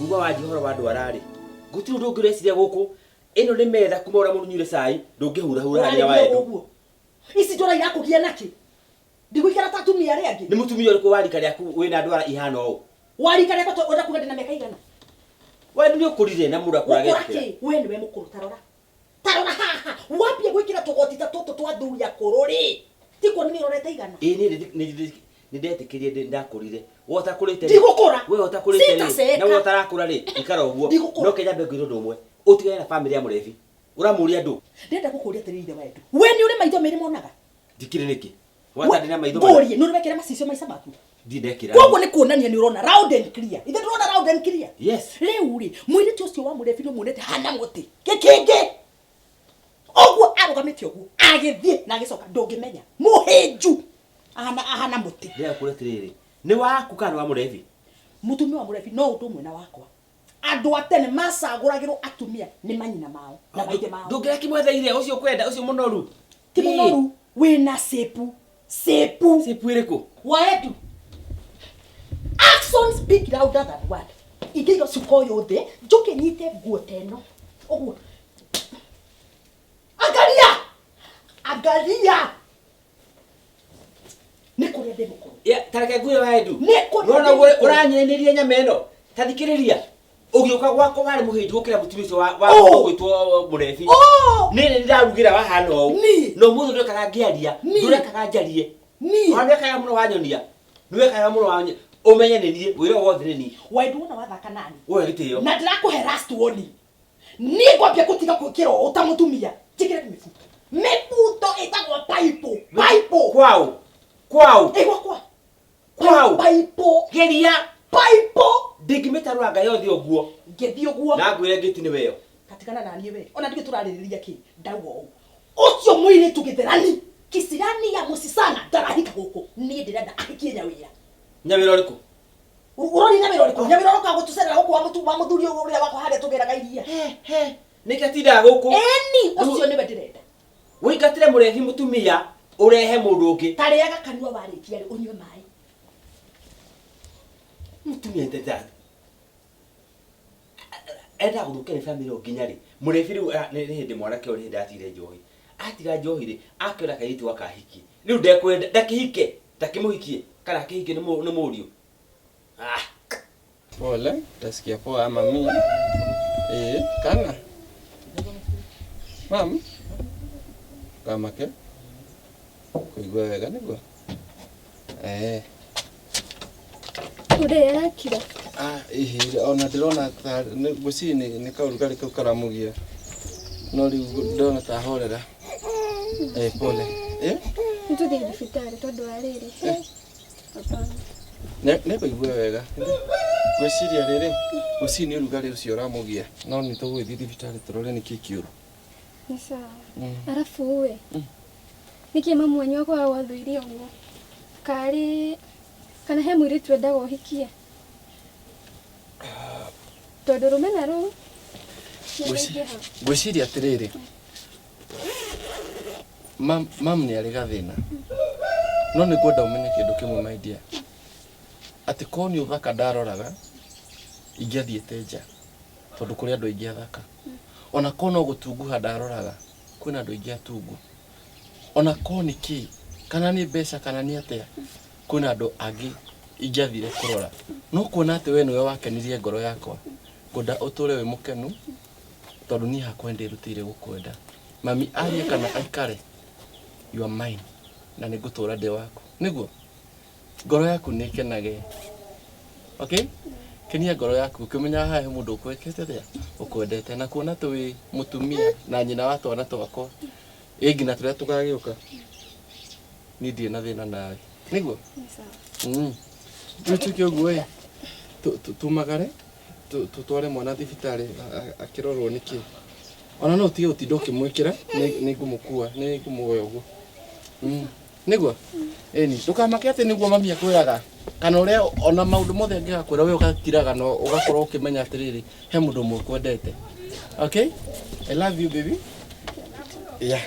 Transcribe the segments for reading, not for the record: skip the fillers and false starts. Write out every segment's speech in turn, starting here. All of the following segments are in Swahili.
Kuma wajihoro wandu arari. Gutiru ndungireciria guku. Ino ni metha kuma ura munyire cai ndungihura hura haria waedu. Ici ndora irakugia naki. Ndigwikara tatumia ari angi. Ni mutumia uriku warika riaku wina ndwara ihana u. Warika riaku ura kuga ndina meka igana. Wewe ndio kurire na mura kuragete. Ukurake wewe niwe mukuru tarora. Tarora haha. Wapia gwikira tugoti ta toto twa thuri ya kururi. Tiko ni rorete igana. Ni ndetikirie ndakurire. Wota kurite. Ndigukura. Wewe wota kurite. Na wota rakura ri. Ikara uguo. No kenya mbe ngiro ndumwe. Utigane na family ya murevi. Uramuria ndu. Ndenda gukuria tirire wetu. We ni uri maitho meri monaga. Ndikire niki. Wata ndina maitho. Ngorie ni uri wekera macicio maica maku. Ndindekira. Koguo ni kuonania ni urona round and clear. Ithe ndurona round and clear. Yes. Riu ri mwirite ucio wa murevi no muonete hana muti. Gikingi. Oguo arugamite oguo. Agithie na gicoka ndungimenya. Muhinju. Ahana muti. Ria kuretiriri. Ni waku kana wa murevi? Mutumia wa murevi no utumwe na wakwa. Andu atene macaguragirwo atumia ni manyina mao na baite mao. Ndungira kimwetheire ucio kwenda ucio munoru. Ti munoru wina sepu. Sepu iriku? Waedu. Actions speak louder than word. Igigo suko yothe njoke nyite nguo teno. Oguo. Angalia. Nikuri ndemo ko. Ya tareke nguo waedu. Nikuri. Nona uranyenirie nyama eno. Tathikiriria. Ugiuka gwako wari muhinju gukira mutumisi wa gwitwo murevi. Nini ndarugira wahana u. No muthu ndekaga ngiaria. Ndurekaga njarie. Wandeka muno wanyonia. Niweka muno wanye. Umenye nini wira wothe nini. Waedu na wathaka nani? Wewe gitio. Na ndirakuhe last warning. Ni ngwambia gutiga kwikira utamutumia. Jikire mifuto. Mifuto itagwa pipe. Kwao. Egwa kwao. Pipe. Geria. Pipe. Ndigimetaranga yothe oguo. Ngethi oguo. Na ngwire ngiti ni weyo. Katikana na niĩ we. Ona ndige turarĩrĩria ki. Ndauo. Ucio mwire tugitherani. Kisirani ya musisana ndarahika guku. Niĩ ndirenda ahikie nyawira. Nyawira riku? Uroni nyawira riku. Nyawira roka gutucerera guku wa muthuri uria wako haria tugeraga iria. Nikatinda guku. Eni ucio niwe ndirenda. Wigatire murevi mutumia urehe mundu ungi. Tariaga kanua warikia ri unywe mai. Mutumia ndetata. Enda guthukene family oginyari. Murevi riu ni hindi mwanake uri hindi atire njohi. Atiga njohi ri akira kaiti wakahiki. Riu ndekwenda ndakihike, ndakimuhikie kana akihike ni murio. Pole, tasikia poa mami. Kana. Mam. Kama ke? Kuigua wega niguo? Ure kira. Ona ndirona guci ni kaurugari kau karamugia. No riu ndona ta horera. Pole. Ntuthi thibitari tondu wa riri. Hapana. Ne kuigua wega. Gwiciria riri guci ni urugari ucio ramugia. No ni tugwithi thibitari turore ni kikiuru. Ni sawa. Arafu we. Niki mamu wanyu wako wathuire uguo. Kari kana he mwiri twendaga uhikie. Tondu rumena ru. Gwiciria atiriri. Mam ni ari gathina. No ni kwenda umenye kindu kimwe my dear. Ati ko ni uthaka ndaroraga ingiathiete nja tondu kuri andu aingi athaka. Ona ko no gutunguha ndaroraga kwina andu aingi atungu. Ona ko ni ki kana ni mbeca kana ni atia kwina andu angi ingiathire kurora. No kuona ati we niwe wakenirie ngoro yakwa. Ngoda uture we mukenu tondu ni hakwa ndirutire gukwenda. Mami arie kana aikare. You are mine. Na nigutura ndi waku. Niguo. Ngoro yaku ni kenage. Okay? Kenia ngoro yaku ukimenya haha he mundu ukwekete thia ukwendete na kuona tu mutumia na nyina wa twana twakwa. Ngina turia tugagiuka. Ni ndie na thina nawe. Niguo? Tutuke uguo. Tumagare. Tutware mwana thibitari akirorwo niki. Ona no utige utindo kimwikira ni ngumukua ni ngumuoya uguo. Niguo? Eni ndukamake ati niguo mami akwiraga kana uria ona maundu mothe angigakwira we ugakiraga no ugakorwo ukimenya atiriri he mundu mwe kwendete. Okay? I love you baby. Yeah.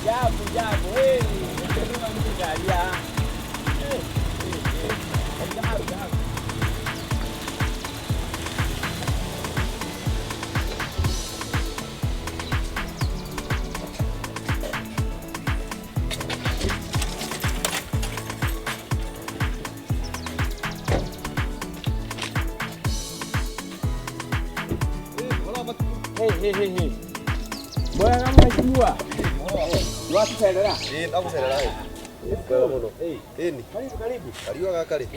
Jambo. Ndio nimekuja. Hey. Mbona kama mheshimiwa? Wapi saidara? Nakusaidara. Karibu. Karibu kale.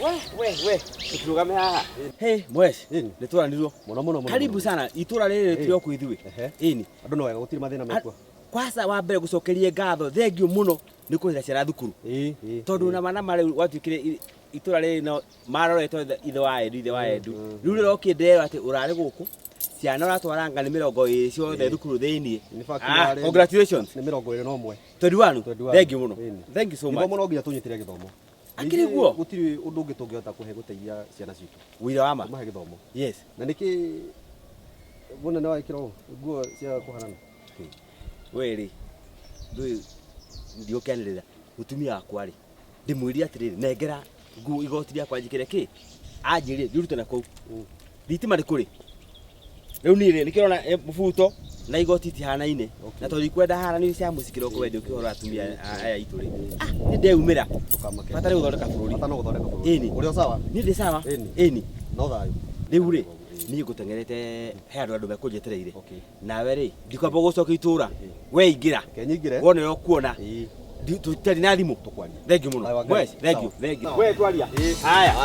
We. Tukirugame haha. Hey, mwes. Nitura ndirwo. Muno. Karibu sana. Itura riri trio ku ithuĩ. Ini. Andu no wega gutiri mathina mekwa. Kwasa wa mbere gucokerie ngatho. Thengio muno ni kuhira ciana thukuru. Tondu na mana mari watuikire itura riri no maroretwo ithe wa Edu. Riu riro kindeo ati urari guku. Ciana uratwaranga ni 20 ciothe thukuru thiini. Congratulations. Ni 21. 21. Thank you muno. Thank you so much. Muno nginya tunyitire githomo. Akiri guo gutiri undu ungi tungihota kuhe guteithia ciana citu. Wira wa ma. Mahe githomo. Yes. Na niki bona na ikiro guo cia kuhanana. Weri. Ndio kenelera. Mutumia wakwa ri. Ndimwiri atiriri nengera nguo igoti riakwa njikire ki. Anjiri ndirute na kou. Thitima ri kuri. Riu nire nikirona mubuto na igoti tihanaine na tondu ikwenda hara ni cia musikiro ko wendi ukihora atumia aya ituri ni ndeumira tukamake batari guthondeka bururi batano guthondeka bururi ini uri sawa ni ndi sawa ini no thayo riu ri ni ngutengerete he andu mekunjetereire nawe ri ndikwamba gucoka itura we ingira kenyingire wone yo kuona tutari na thimu tukwani thank you muno we thank you we twaria haya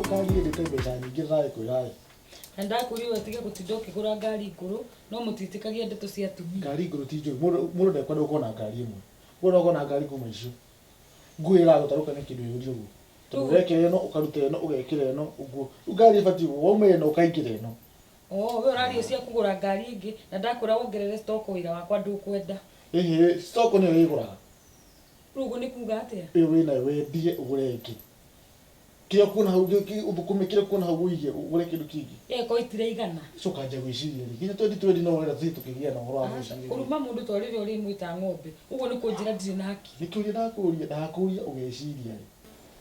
ngari ndite mbeca nyingĩ thayũ kwĩraĩ Ndakũriwa tige gũtinda ũkĩgũra ngari ngũrũ no mũtitĩkagia ndeto cia atumia. Ngari ngũrũ ti njũĩ mũndũ ndekwenda gũkorwo na ngari ĩmwe mũndũ gũkorwo na ngari kuma icio ngui ĩragũtarũka nĩ kĩndũ yũrio ũguo tondũ ũrekĩra ĩno ũkaruta ĩno ũgekĩra ĩno ũguo ngari ĩbatiĩ wauma ĩno ũkaingĩra ĩno. We ũraria cia kũgũra ngari ĩngĩ na ndakwĩra wongerere stock wĩra wakwa ndũkwenda. Stock nĩyo ĩgũraga. Rĩu ũguo nĩ kuuga atĩa? Ĩyo wĩnayo wendie ũgũre ĩngĩ. Kile kuna hauge uthukume kile kuna hauge ugure kindu kingi ko itire igana coka nje gwiciria nginya 2020 no wera thitu kigia na horo wa gwiciria uruma mundu twarire uri mwita ng'ombe uguo ni kunjira ndire na haki nikiuria ndakuria ugeciria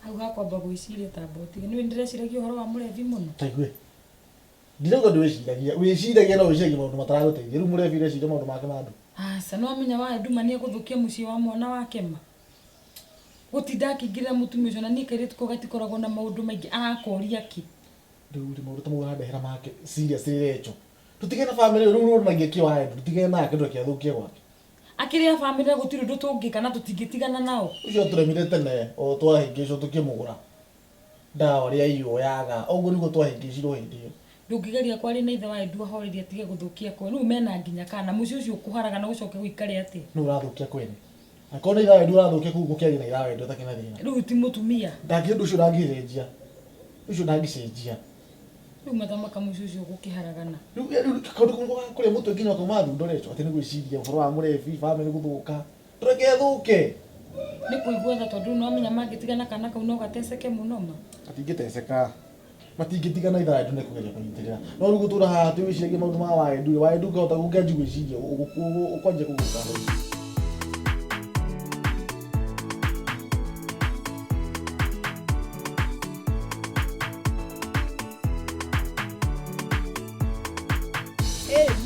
hau hakwamba gwiciria ta boti ni ndireciria horo wa murevi muno taigwe ndirego wiciragia no wiciragia maundu mataraguteithia riu murevi reciria maundu make mandu asa no amenya wa nduma ni guthukia mucii wa mwana wake ma gutinda akingirira mutumia ucio na nikairie tukogatikoragwo na maundu maingi arakoria ki riu maundu ta muganda hera make serious rirecho tutige na family riu nagie kiwa yetu tutige na kindu kiathukia gwake akiria family gutiri ndu tungika na tutingitigana nao ucio turemire tene o twahingicwo tukimugura dawa ria iyo yaga oguo niguo twahingicirwo hindi iyo ndungigeria kwari na ithe wa Edu ahoreria tige guthukia ko riu mena nginya kana mucio ucio kuharaga na gucoke guikare ati nu urathukia kwene akona itha Edu arathukia ku gukiaria na itha Edu takina thina riu ti mutumia ndangi ndu ucio ndangicenjia ucio ndangicenjia riu mathamaka mucio ucio gukiharagana riu kaundu kuria mutu nginya kuma thundoretwo ati ni gwiciria uhoro wa murevi family guthuka tureke thuke ni kuigua tha tondu no amenya mangitigana kana kau no gateceke muno ma atingiteceka matingitigana itha Edu nikugeria kunyitirira no riu gutura haha tuwicirie maundu ma wa Edu kahota gukenji gwiciria ukwanje kuguka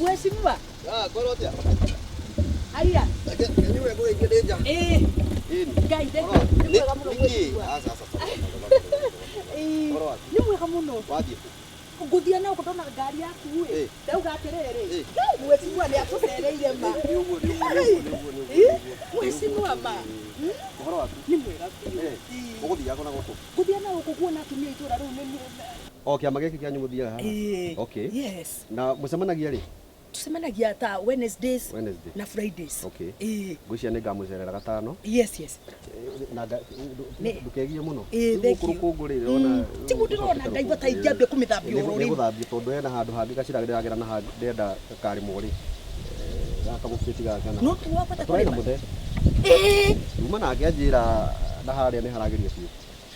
Mheshimiwa. Goro tia. Aria. Ni wewe ngore ingedeja. Gaide. Ni mwega muno mheshimiwa. Sasa. Ni mwega muno. Wathi. Nguthia na ukotona ngari yaku ĩ. Rĩu gatirĩrĩ. Mheshimiwa nĩ akucereire ma. Mheshimiwa ma. Ũhoro waku? Ni mwega. Ũgũthiaga na gũkũ. Nguthia na gũkũ kuona atumia itũra rĩu nĩ kĩama gĩkĩ kĩanyu gũthiaga haha. Okay. Yes. Na mũcemanagia rĩ? Tusemanagia ta Wednesdays Wednesday na Fridays. Okay. Ngwĩciria nĩ ngamũcerera gatano. Yes. Na ndukegie mũno. Thank you. Kũngũrĩra ona ti mũndĩrona ngaigua ta ingĩambia kũmĩthambia ũhoro rĩu. Gũthambia tondũ hena handũ hangĩ gaciragĩra na handũ ndenda karĩmwo rĩ. Gaka mũbĩti gaka na. No tuwapata kũrĩma. Uma na akĩanjĩra na harĩa nĩ harageria biũ.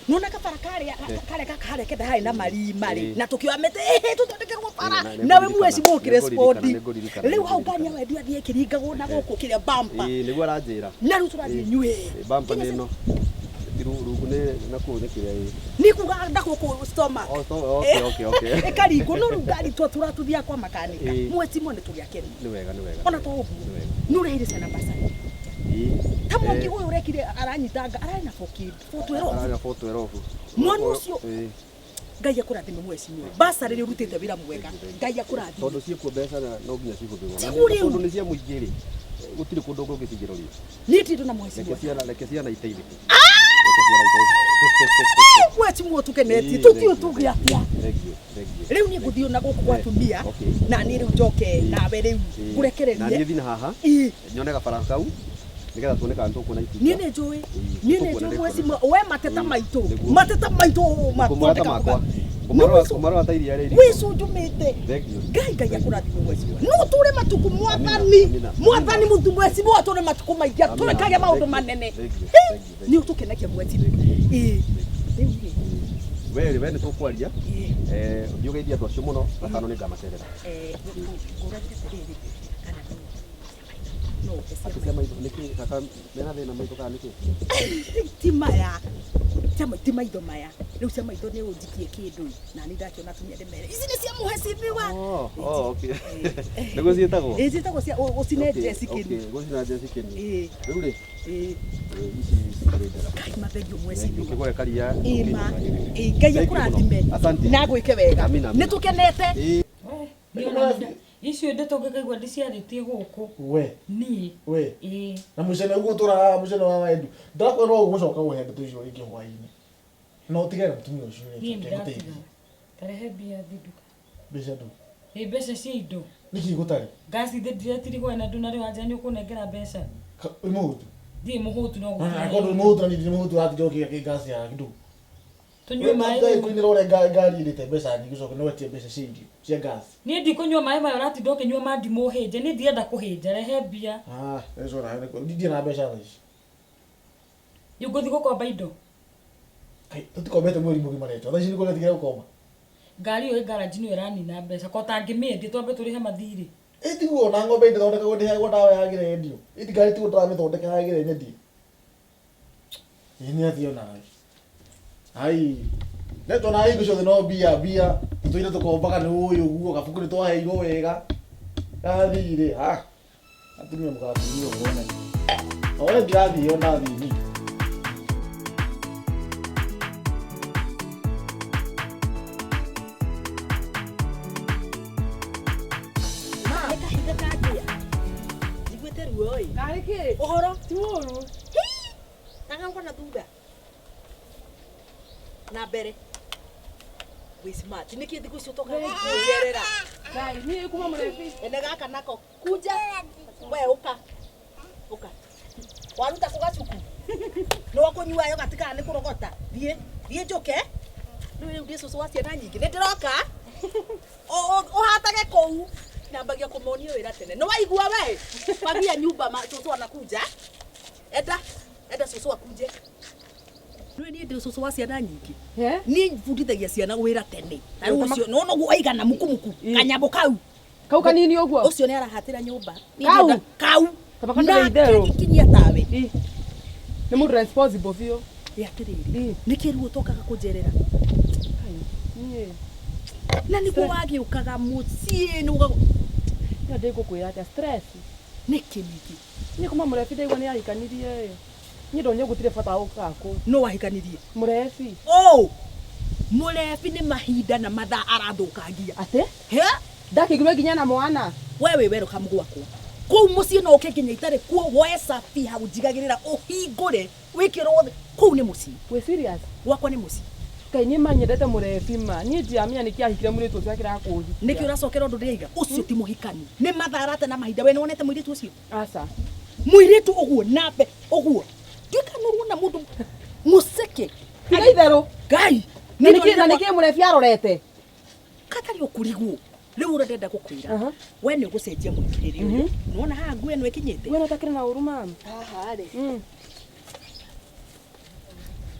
nona kabara kare kenda hai na mari na tukiwa mete tutondekerwo bara nawe mweci mukire sport riu hau ngania wendi athie kiringagwo na guku kiria bumper niguo aranjira na riu turathie nyue bumper nino rungu na ku ni kiria ni kuga ndaguku stoma okay ekaringo no ngari turatuthia kwa makanika mweci mone tugia keni ni wega ona to ugu nure hiri sana basa tamongi uyu urekire aranyitanga arana foto erofu mwana ucio ngai akurathime mweci mwe basa riri urutite wira mwega ngai akurathime tondu ciekuo mbeca no nginya cihũthĩrwo tondu nĩ cia mũingĩ-rĩ gũtirĩ kũndũ ũngĩcigĩrĩria niĩ ndirĩ na mweci mwe reke ciana iteithĩke mweci mwe tukenetie tutio tugia atia riu ni nguthio na guku kwa tumia na ni riu njoke nawe riu ngurekererie na niĩ thina haha nyone gabara kau nigetha tuone kana tukuona itu niĩ nĩ njũĩ mweci mwe we mateta maitũ makwa kumarwa ta iria rĩrĩ wicunjumite ngai akurathime mweci mwe no ture matuku mwathani mutu mweci mwe ture matuku maingĩ turekage maũndũ manene ni utukenekia mweci we nĩ tũkwaria ũthiĩ ũgeithia andũ acio mũno gatano nĩ ngamacerera ti maitho maya riu cia maitho ni unjikie kindu na ni ndakiona tumia ndemere ici ni cia muhecibiwa niguo cietagwo cia ucine jesi kini gucina jesi kini riu ri kai mathegio mweci kigore karia ngai akurathime na gwike wega ni tukenete icio ndetongekaigua ndiciarĩtie gũkũ niĩ na mũcene ũguo tũraga mũcene wa wendu ndakwĩra no ũgũcoka gũhe ndeto icio rĩngĩ hwaĩ-inĩ no ũtigane mũtumia ũcio tarehe mbia thinduka mbeca ndũ mbeca cia indo nĩkĩ gũtarĩ ngasi ndiretirigwo na ndũ na rĩu wanja nĩ ũkũnengera mbeca mũhutu ndirĩ mũhutu no gũkorwo mũhutu na ningĩ mũhutu atijokĩa ngasi ya ndũ tunyue maĩ kwinĩra ũrĩa ngari irĩte mbeca nyingĩ coke no wetie mbeca cia irio cia ngasi niĩ ndikũnyua maĩ maya ũratinda ũkĩnyua ma ndimũ hĩnje niĩ ndirenda kũhĩnja rehe mbia ndirĩ na mbeca tha ici rĩu ngũthiĩ gũkomba indo tũtikombete mweri mũgima rĩtwa tha ici nĩkuo netigĩre gũkomba ngari ĩyo ĩ garaji nĩyo ĩranina mbeca ko tangĩmĩendia twambe tũrĩhe mathirĩ ĩtiguo na ng'ombe ĩndĩthondekagwo ndĩheagwo ndawa yagĩre endio ngari tiguo tũramĩthondeka yagĩre nyendie nĩ athiĩ onawe ai neto na hingo ciothe no mbia tũire tũkombaga nĩ ũyũ ũguo gabuku nĩ twaheirwo wega gathirĩ atumia mũgathirio wone ole ngirathiĩ ona thini uhoro ti mũru nanga na thutha na mbere we smart niki thiku icio toka kujerera ngai ni kuma murefi ene gaka nako kuja we uka waruta kugacuku no wakunyua yo gatika ni kurogota thie njoke riu ndi cucu wa ciana nyingi ni ndiroka o hatage kou nambagia kumonio wira tene no waigua we pagia nyumba cucu anakuja enda cucu akuje Nui ni ndi cucu wa ciana nyingi ni fundithagia ciana wira tene na riu ucio no no waigana mukumuku kanyambo kau kanini uguo ucio ni arahatira nyumba kau tabakana itherũ kinyia tawe ni mu responsible fio ya kiriri nikiruo tokaga kujerera na ni kuwagi ukaga mucie ni uga ya ndiko kwira ati stress nikimiki ni kuma murefi ndaigua ni ahikanirie ni ndonye gutire bata ukako no wahikanirie murefi murefi ni mahinda na mathaa arathukangia ate ndakigirwe nginya na mwana wewe welcome gwakwa kou mucie no ukenginya itare kuo wesa fi hau jigagirira uhingure wikirwo kou ni mucie we serious gwakwa ni mucie kai ni manyendete murefi ma ni ndiamia nikiahikire muritu ucio akira kuhi niki uracokera undu ndiaiga ucio ti muhikani ni matharate na mahinda we ni wonete muiritu ucio asa muiritu uguo nabe uguo ndikanurwo na mundu museke tiga itherũ ngai na niki murefi arorete katari ukurigwo riu urenda gukwira we ni ugucenjia mutiriri uyu nuona ha ngwe no ikinyite we no takira na uru mama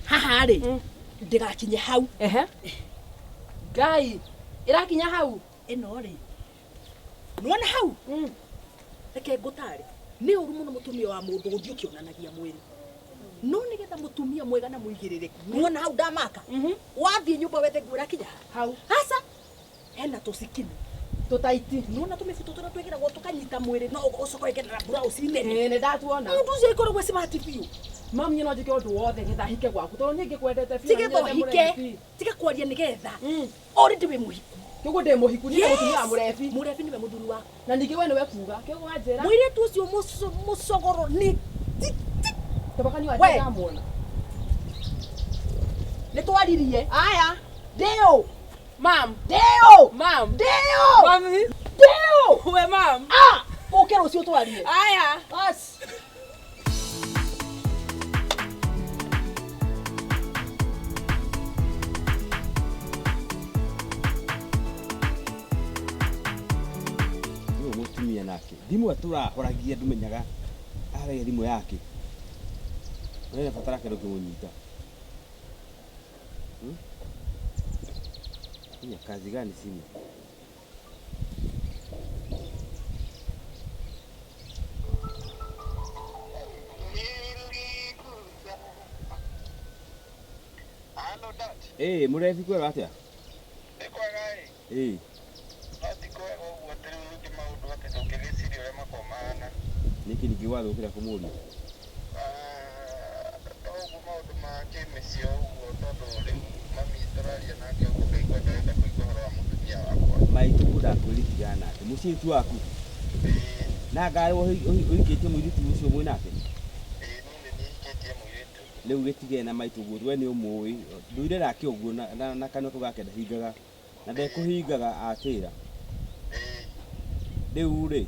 haha ri ndigakinye hau Ngai irakinya hau ino ri nuona hau reke ngutari ni uru muno mutumia wa mundu guthii ukionanagia mwiri no nigetha mutumia mwega na muigiririku nuona hau ndamaka wathie nyumba wethe ngwira kinya hau hasa hena tusikini tutaiti nuona tumifuto tuna twegiragwo tukanyita mwiri no ucoka wegerera blouse nene ne ndatuona mundu ucio ikoragwo smart biu mami no njike undu wothe getha hike gwaku to nyingi kwendete biu tige hike tige kwaria nigetha already we muhiku Kego de muhiku ni mutumia murefi murefi niwe muthuri wako na ningi we niwe kuga kego ajera mwire tu ucio musogoro ni tabakani wa jera muona ni twaririe aya deo mam deo mam deo mami deo we mam ukero ucio twarie aya bas mutumia nake thimu aturahoragia ndumenyaga arege thimu yake nene fatara kero kimunyita ni kazi gani simu murefi kwera atia niki nikiwatho kira kumuria maitu kuda kwiritigana ati mucitu waku na ngari uhikitie muiritu ucio mwe nake riu gitige na maitu guo we ni umui nduire rake uguo na kanoko gake ndahingaga na ndekuhingaga atira riu ri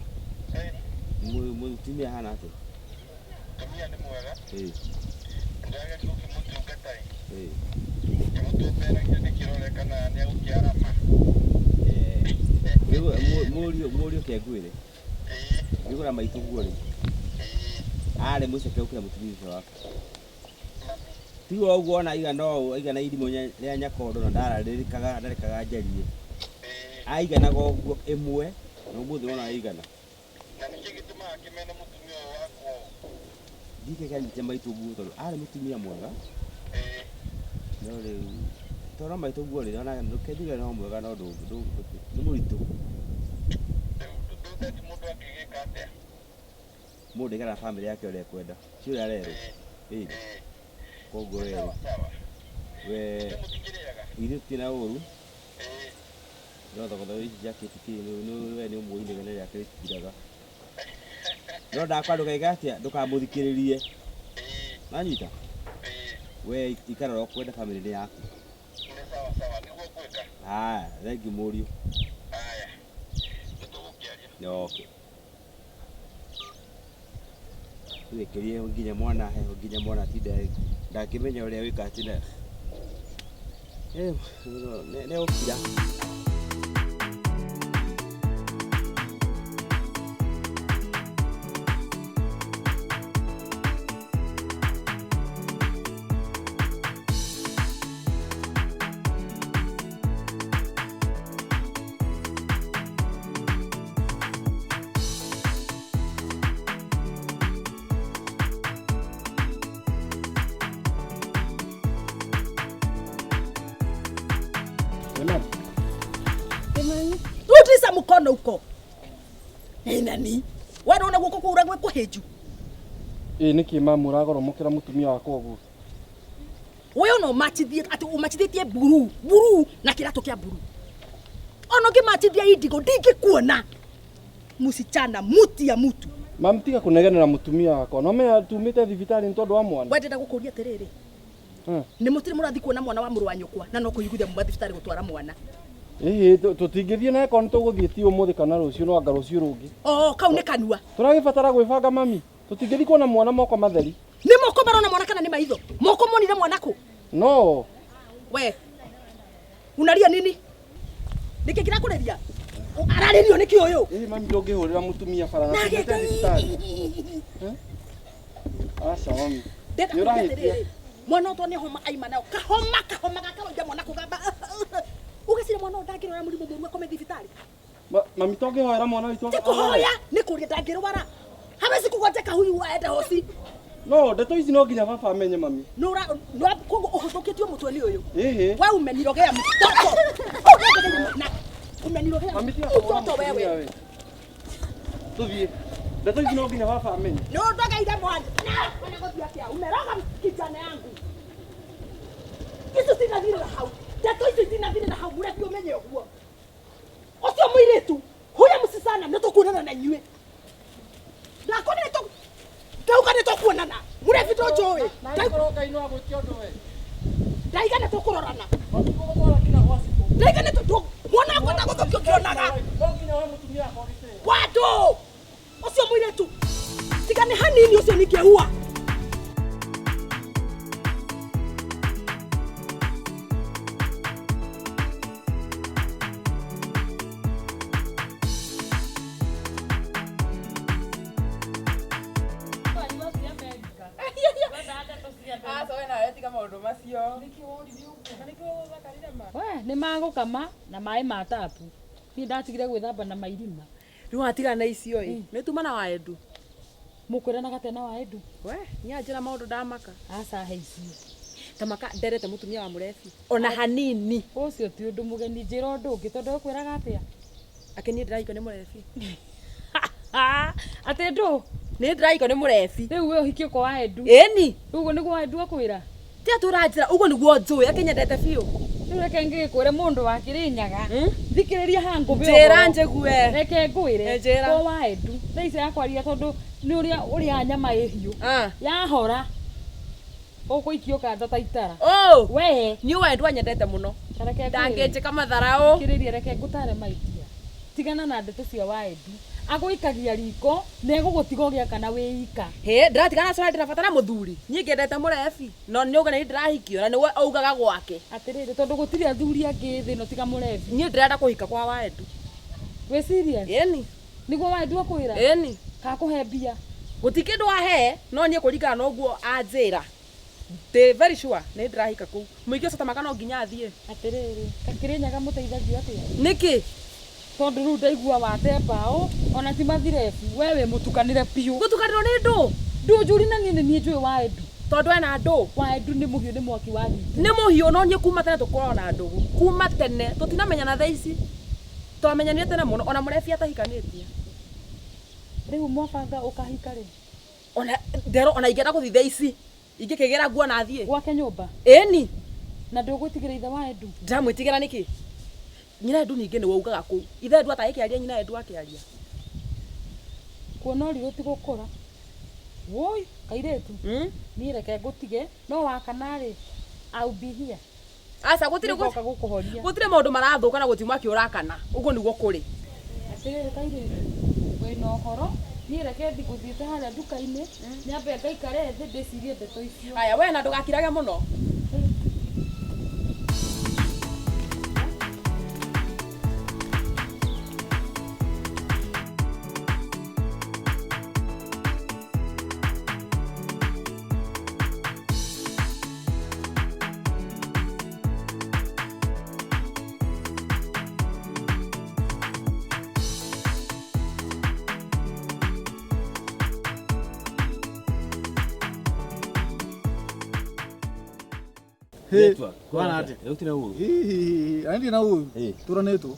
mutumia hana ati mutumia ni mwega ndaga tukimutungata kimutupera ngene kirolekana ni agukiarama murio kengwire ngigura maitu guo ri ari muceke ukira mutumia wako tigo uguo ona igana irimu ria nyakondo na ndararikaga njarie aigana goguo imwe no muthu ona aigana na niki gituma akimena mutumia wako dike kali tema itugu tolo ari mutumia mwega no le toro mai tugu le ona ndukedige no mwega no ndu ni muritu mude kana family yake ole kwenda sio ya lero kogo we ile tina uru no to kodo jacket no we ni muinde gane ya kiraga no ndakwa ndukaigatia ndukamuthikiririe nanyita we ikara ro kwenda family ni yaku ni sawa sawa niguo kweka thank you murio haya tutugukiaria okay wekerie nginya mwana he nginya mwana tinda ndakimenya uria wika atina ne okira Rudisha mkono huko. Nani? Wewe unaona guko kura gwe kuheju. Niki mamu ragoro mukira mutumia wako guo. Wewe no machithie ati umachithie buru na kirato kia buru. Ono ngimachithia indigo ndingikuona. Musichana muti ya mutu. Mamtiga kunegenera mutumia wako. No me atumite thibitari ntondo wa mwana. Wewe ndenda gukuria tiriri. Ni mutiri murathi kuona mwana wa muru wa nyukwa na no kuyiguthia mu thibitari gutwara mwana. Tutingithie na eko nituguthie ti umuthi kana rucio no anga rucio rungi. Kau ni kanua. Turagibatara gwibanga mami. Tutingithi kuona mwana moko matheri. Ni moko marona mwana kana ni maitho? Moko monire mwanako? No. We. Unaria nini? Niki kirakureria? Araririo niki uyu? Mami ndungihurira mutumia bara na thibitari. Asa mami. Ndeka mwana to ne homa aima nayo kahoma gakaronja mwana kugamba ugasire mwana ndangirora muri mumu akome thibitari mami tonge hoera mwana witu tikuhoya ni kuria ndangirwara habezi kugonja kahuyu waenda hosi no ndeto ici no nginya baba amenye mami no kogo uhutukitio mutwe ni uyu ehe wewe umenirogea mtoto umenirogea mtoto wewe tuthie ndeto ici no nginya baba amenye no ndogeire mwana na kana gothia kia umeroga kijana yangu kisu sina vile hau ndeto ici sina vile hau mureti umenye uguo ocio muiritu huya musisana nitukuonana na inyue ndakona nito ndauka nitukuonana murefi tojoe ndakoroka ino agutio ndowe ndaiga nitukurorana ndaiga nitutu mwana ngota guthukio kionaga nginya we mutumia akorite watu ocio muiritu tigane hanini ucio nikehua nĩ magũkama na maĩ ma tapu niĩ ndatigire gwĩthamba na mairima Rĩu watigana na icio nĩ tumana wa Edu mũkwĩra na gatena wa Edu we nĩ anjĩra maũndũ ndamaka aca heicio tamaka nderete mũtumia wa mũrebi ona hanini ũcio ti ũndũ mũgeni njĩra ũndũ ũngĩ tondũ ũkwĩraga atĩa ake niĩ ndĩraiko nĩ mũrebi atĩ ndũ nĩ ndĩraiko nĩ mũrebi rĩu we ũhiki ũko wa Edu ĩni ũguo nĩguo wa Edu akwĩra ti atũranjĩra ũguo nĩguo njũĩ ake nyendete biũ rĩu reke ngĩkwĩre mũndũ wa Kĩrĩnyaga thikĩrĩria hangũbe njĩra njĩgue reke ngwĩre njĩra ko wa Edu thaa ici yakwaria tondũ nĩ ũrĩa nyama ĩhiũ yahora ũkũikio kanda ta itara we nĩ we Edu anyendete mũno reke ndangĩnjĩka matharaũ kĩrĩria reke ngũtare maitia tigana na ndeto cia wa Edu agũikagia riko negũgũtiga ũgĩakana wĩika ndĩratigana cora ndĩrabatara mũthuri niĩ ngĩendete mũrebi no nĩ ũgana ndĩrahikio na nĩwe augaga gwake atĩrĩrĩ tondũ gũtirĩ athuri angĩ thĩ ĩno tiga mũrebi niĩ ndĩrenda kũhika kwa wa Edu wĩ serious ĩni nĩguo wa Edu akwĩra ĩni kakũhe mbia gũti kĩndũ ahe no niĩ kũringana na ũguo anjĩra ndĩ very sure nĩ ndĩrahika kũu mũingĩ ũcio tamaka no nginya athiĩ atĩrĩrĩ Kĩrĩnyaga mũteithagio atĩa nĩkĩ tondũ rĩu ndaigua wate mbaũ ona ti mathirebu we wĩ mũtukanĩre biũ gũtukanĩrwo nĩ ndũ njũri na niĩ nĩ niĩ njũĩ wa Edu tondũ ena ndũ wa Edu nĩ mũhiũ nĩ mwaki wa thitima nĩ mũhiũ no niĩ kuma tene tũkoragwo na ndũgũ kuma tene tũtinamenyana thaa ici twamenyanire tene mũno ona mũrebi atahikanĩtie rĩu mwabanga ũkahika rĩ ona ndero ona ingĩenda gũthiĩ thaa ici ingĩkĩgĩra nguo na thiĩ gwake nyũmba ĩni na ndũgũtigĩra ithe wa Edu ndamwĩtigĩra nĩkĩ nyina Edu ningĩ nĩwe ugaga kũu ithe Edu atagĩkĩaria nyina Edu akĩaria kuona ũrirũ ti gũkũra woi kairĩtu niĩ reke ngũtige no wakana rĩ I'll be here aca gũtirĩ maũndũ marathũka na gũtiuma kĩũrakana ũguo nĩguo kũrĩ atĩrĩrĩ kairĩtu wĩna ũhoro niĩ reke ngũthiĩte harĩa nduka-inĩ nyambe ngaikare thĩ ndĩcirie ndeto icio aya we na ndũgakirage mũno Kwana ate? Utina huyu. Andi na huyu. Turanetwo.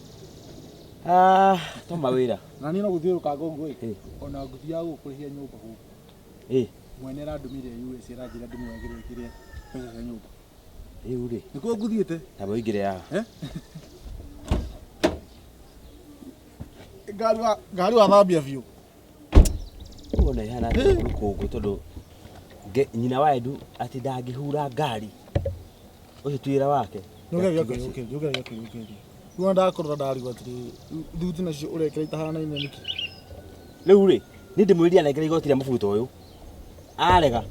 Toma wĩra. Na niĩ no gũthiũrũka ngũngũ ona ngũthiaga gũkũrĩhia nyũmba gũkũ. Mwene randumire US ranjĩra ndĩmwegĩre kĩrĩa mbeca cia nyũmba. Rĩu rĩ. Nĩkuo ngũthiĩte. Tamba ũingĩre haha. Ngari wathambia biũ. Ũgona ihana rũkũngũ tondũ nyina wa Edu atĩ ndangĩhura ngari. Ũcio ti wĩra wake. Nĩũgeria Rĩu ndakorora ndarigwo atĩrĩ thuti nacio ũrekĩra itahanaine nĩkĩ? Rĩu rĩ nĩ ndĩmwĩrire anengere igoti rĩa mũbuto ũyũ. Arega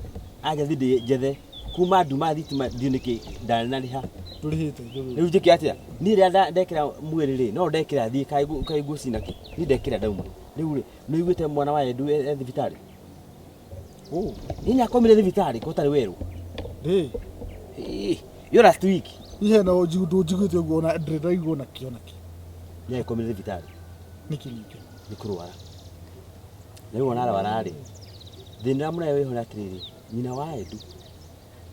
agathiĩ njethe kuma nduma thitima thiĩ nĩkĩ ndanarĩha. Tũrĩhĩte. Rĩu njĩke atĩa? Niĩ rĩrĩa ndekĩra mwĩrĩ rĩ no ndekĩra thiĩ kaigũ cinaki. Niĩ ndekĩra ndauma. Rĩu rĩ nĩ uiguĩte mwana wa Edu thibitarĩ. Nĩ nyakomire thibitarĩ ko tarĩ werũ. Yo last week. Ihe na ujigutu uona ndreda igona kionaki. Yeye komile vitali. Nikilike. Nikurwara. Leo wana warari. Thina muna wewe hona tiriri. Nyina wa Edu.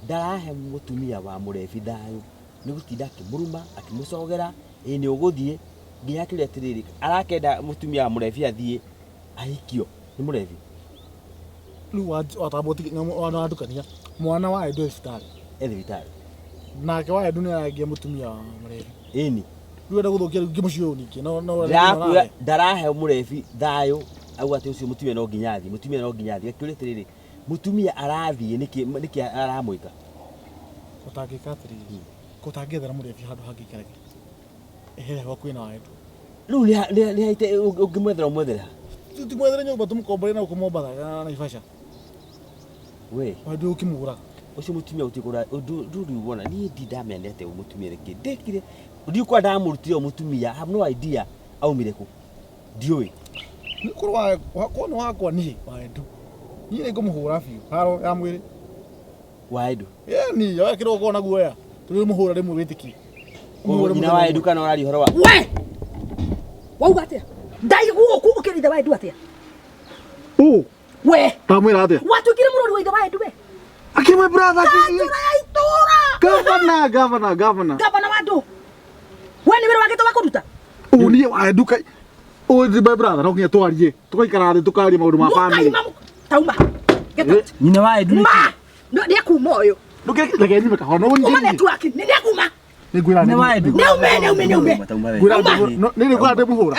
Ndarahe mutumia wa murebi thayo. Ni gutinda akimuruma akimucogera ni uguthie nginya kire tiriri. Arakenda mutumia wa murebi athie ahikio. Ni murebi. Lu wataboti wana atukania. Mwana wa Edu vitali. Vitali. Nake wa Edu ni agia mutumia wa murebi. Ini. Ruenda guthokia ngimucio niki. Ndarahe murebi thayo. Au ati ucio mutumia no nginyathi. Mutumia no nginyathi. Akire tiriri. Mutumia arathie niki aramuika. Utangikatiriri. Kutangethera murebi handu hangikarage. Ehe wakwina wa Edu. Riu ni haite ungimwethera. Tumwethera nyumba tumukombore na ukumomba na Naivasha. We. Wadu ukimura. Ucio mutumia utikura ndu wona ni ndamendete mutumia reke. Ndekire. Ndikwa ndamurutire mutumia. I have no idea aumire ku. Ndioi. Nikurwa wakono wakwa ni wa Edu. Ni ngumuhura biu. Haro ya mwiri. Wa Edu. Ni ya kiro kona guoya. Tuli muhura rimwe witiki. Nyina wa Edu kana urari horo wa. We! Wauga atia? Ndaiguo kuukirida wa Edu atia? We! Tamwira atia? Watukire murori wa Edu wa Edu we. Aki my brother. Kanjura ya itura. Governor wadu. Wani wira wake to wakuruta. Uni wa Edu kai. Di my brother no nginya twarie. Tukaikara thi tukaria maundu ma family. Tauma. Get. Nyina wa Edu. Ma. Ndi akuma uyu. Ndukeke nyime ka hono ni. Uma network ni akuma. Ni gwira ni wa Edu. Neume. Gwira ni kwa de muhura.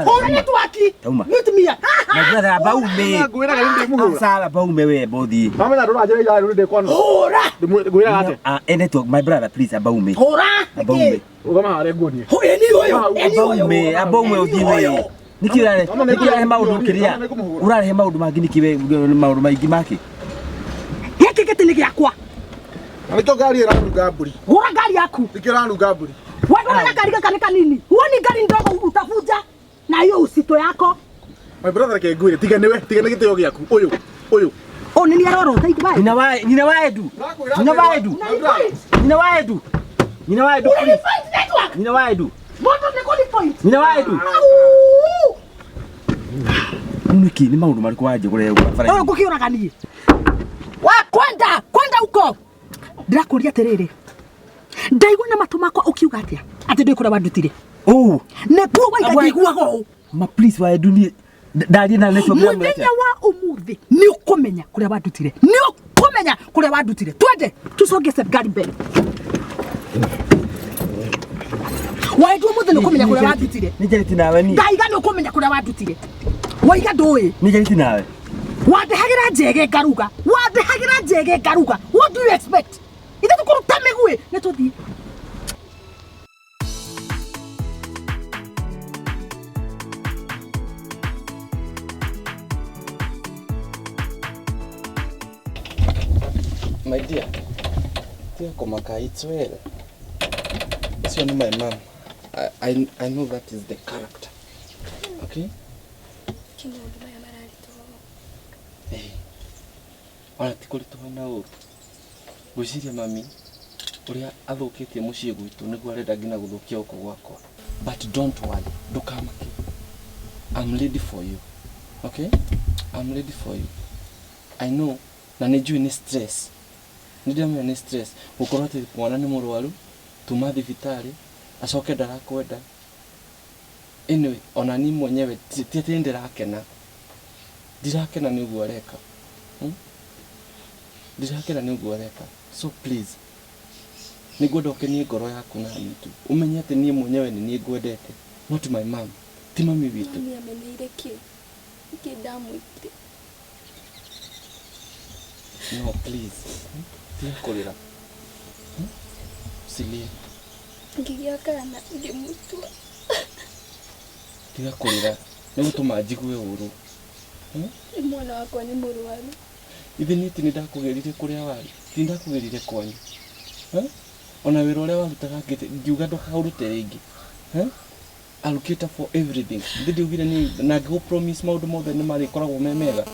Hora network. Mutumia. My brother abaume. Gwira ga ndi muhura. Sala baume we bothi. Mama na ndo ajira ila ndi kwano. Hora. Gwira ate. Network my brother please abaume. Hora. Abaume. Ugama hare ngoni. Ho eni Abaume uthiwe. Nikirahe maundu kiria. Urarehe maundu mangi nikiwe maundu maingi make. Geke gete ni giakwa. Alito gari iranuga mburi. Gura gari yaku. Ikiranuga mburi. Wewe una gari kaneka nini? Huoni gari ndogo utavuja na hiyo usito yako. My brother ke ngwire tigane giteo giaku. Uyu. O nini aroro taiki bai. Nyina wa Edu. Nyina wa Edu. Nyina wa Edu. Moto ni kuli point. Nyina wa Edu. Niki ni maundu mariko waje kure fara. Wewe kukiona kani? Wa kwenda huko. Ndakuria terere. Ndaigua na matu makwa ukiuga atia? Ati ndikura bandutire. Ne kuwa ikagigwa go. Ma please wa Edu ni ndari na network ya mwete. Muthenya wa umuthi ni ukumenya kuria bandutire. Ni ukumenya kuria bandutire. Twende tusoge safeguard mbele. Wa Edu umuthi ni ukumenya kuria bandutire. Nijeriti nawe ni. Ndaiga ni ukumenya kuria bandutire. Waiga ndoi. Nijeriti nawe. Wadehagira njege ngaruga. What do you expect? Ita tukuruta migwe. Netuthi. My dear. Tia komaka it's well. This one my mom. I know that is the character. Okay? Ona tikurito na uru. Gwiciria mami uria athukitie mucii gwitu niguo arenda ngina guthukia uko gwakwa. But don't worry, ndukamake. I'm ready for you. Okay? I'm ready for you. I know na nijui ni stress. Nidamya ni stress. Ukorwo ati mwana ni murwaru, tuma thibitari, acoke ndarakwenda. Anyway, ona ni mwenyewe tiete ndirakena. Ndirakena niguo areka. Ndirakena niguo areka. So please. Niguo ndokenie ngoro yaku na nitu. Umenye ati ni mwenyewe ni ngwendete. Not my mom. Ti mami witu. Mami ameneire ki? Ndamwite. No, please. Tia kurira. Silie. Ngigia kana ngimutua. Tia kurira. Nigutuma njigue uru. Mwana wakwa ni murwaru. Ithe niti ni ndakugerire kuria wari. Ti ndakugerire kwanyu. Ona wira uria warutaga ngiuga ndukaurute ringi. Allocate for everything. Ndidi ugire ni na go promise maundu mothe ni mari koragwo memega.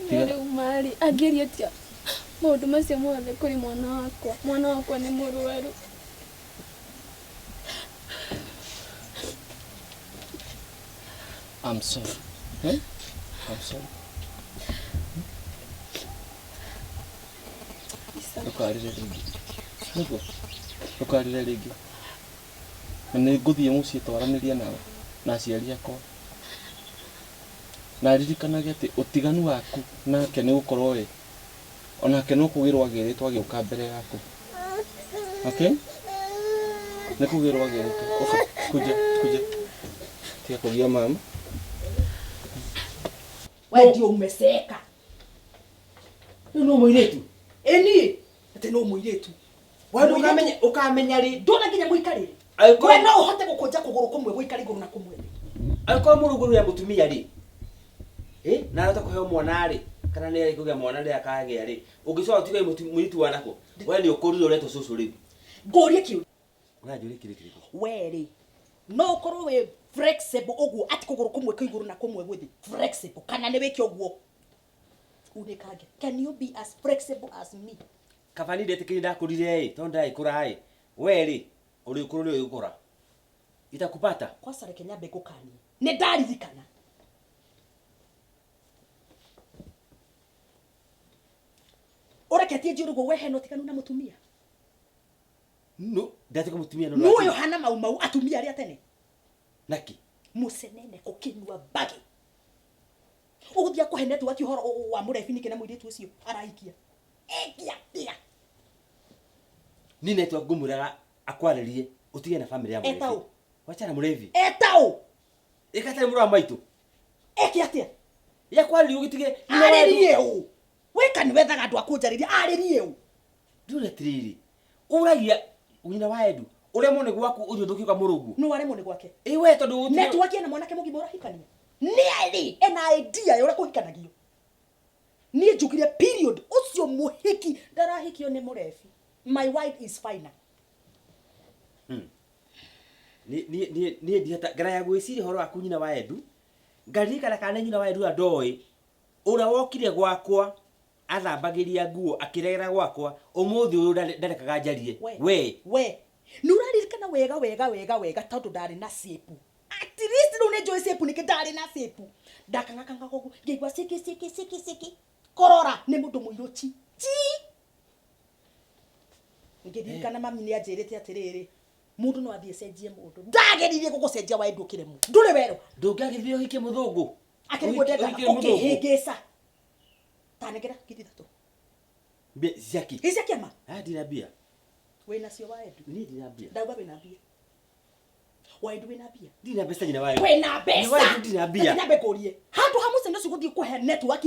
Ndio mari ageria tia. maundu macio mothe kuri mwana wakwa ni murwaru. I'm sorry. I'm sorry. Ndukarire ringi. Niguo. Ndukarire ringi. Nĩ ngũthiĩ mũciĩ twaranirie nawe na aciari akwa. Na ririkanaga atĩ ũtiganu waku nake nĩ gũkorwo we onake no kũgĩrwo agĩrĩtwo agĩũka mbere yaku. Okay? Nĩ kũgĩrwo agĩrĩtwo. Kuja. Tia kũgia mama. Wewe ndio umeseka. No muiretu. Eni, ate no muiretu. Wewe ukamenya ri ndona nginya muikarire. Wewe no uhote gukunja kuguru kumwe guikari iguru na kumwe. Alikuwa muruguru ya mutumia ri. Na arata kuheo mwana ri. Kana nĩ kũgĩa mwana rĩ akagĩa rĩ. Ũngĩcoka tuge mũritu wanako. Wewe nĩ ũkũrire ũreto cucu rĩu. Ngũrie kiu. Ũranjũria kĩrĩkĩrĩkũ. Wewe no ukorwo we flexible oguo ati kuguru kumwe kwa iguru na kumwe guthi. Flexible kana nĩ wĩke oguo. Unikage. Can you be as flexible as me? Kabani ndetĩkĩrie ndakũrire tonda ikũra we rĩ ũrĩ ũkũrũ rĩ ũgũra. Itakupata. Kwa sare Kenya beko kani. Nĩ ndaririkana. Ũreketie njurugo we heno tikanu na mutumia. No, ndatĩka mutumia no. No Yohana mau atumia arĩa tene. Naki. Musenene kukinwa bagi. Uguthia kuhenetu waki horo wa murebi nike na muiritu ucio arahikia. Egia. Nine tu ngumuraga akwarĩrie utige na family ya murebi. Etau. Wacha na murebi. Etau. Ikatare muru wa maitu. Eki atia. Ya kwarĩrie ugitige. Arĩrie u. Weka ni wethaga andu akunjariria arĩrie u. Ndure tiriri. Uragia unyina wa Edu. Ure mone gwaku urio ndukiuka murugu. No are mone gwake. We tondu uti. Network na mwanake mugima urahikania. Ni ali ena idea yora kuhikanagio. Ni njugire period ucio muhiki ndarahikio ni murebi. My wife is fine. Ni ndiata gara ya gwiciri horo aku nyina wa Edu. Ngarikana kana nyina wa Edu andoi. Ura wokire gwakwa athambagiria nguo akiregera gwakwa umuthi uyu ndarekaga njarie. We. Nuraririkana wega tondu ndari na sepu. At least no ne joy sepu nike ndari na sepu. Ndakangakanga gogo ngigwa siki. Korora ni mundu muirochi. Ngiririkana mami ni anjirite atiriri. Mundu no athie cenjie mundu. Ndageririe gugucenjia wa Edu kiremu. Ndure wero. Ndungagithio hike muthungu. Akirigwo ndenda. Okay, hegesa. Tanegera kithitatu. Be zaki. Izaki ama? Ndina bia. Wena cio wa Edu. Ni ndina bia. Ndauga wena bia. Wa Edu wena bia. Ndina pesa nyina wa Edu. Wena pesa. Ni wa Edu ndina bia. Ndina bekorie. Handu hamuse ndo ciguthie kuhe network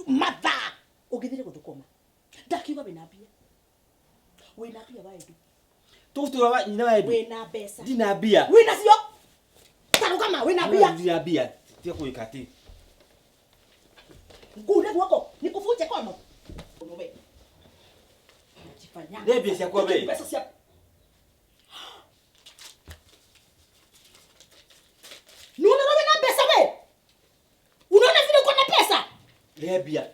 matha. Ugithire guthukuma. Ndakiuga wena bia. Wena bia wa Edu. Tutu wa nyina wa Edu. Wena pesa. Ndina bia. Wena cio. Tarugama wena bia. Ndina bia. Tia kuikati. Ngune gwako nikuvunje kono. Unowe. Jifanya. Ndebia cia kwa bei. Pesa cia. Nuno na pesa we. Unaona vile uko na pesa? Ndebia.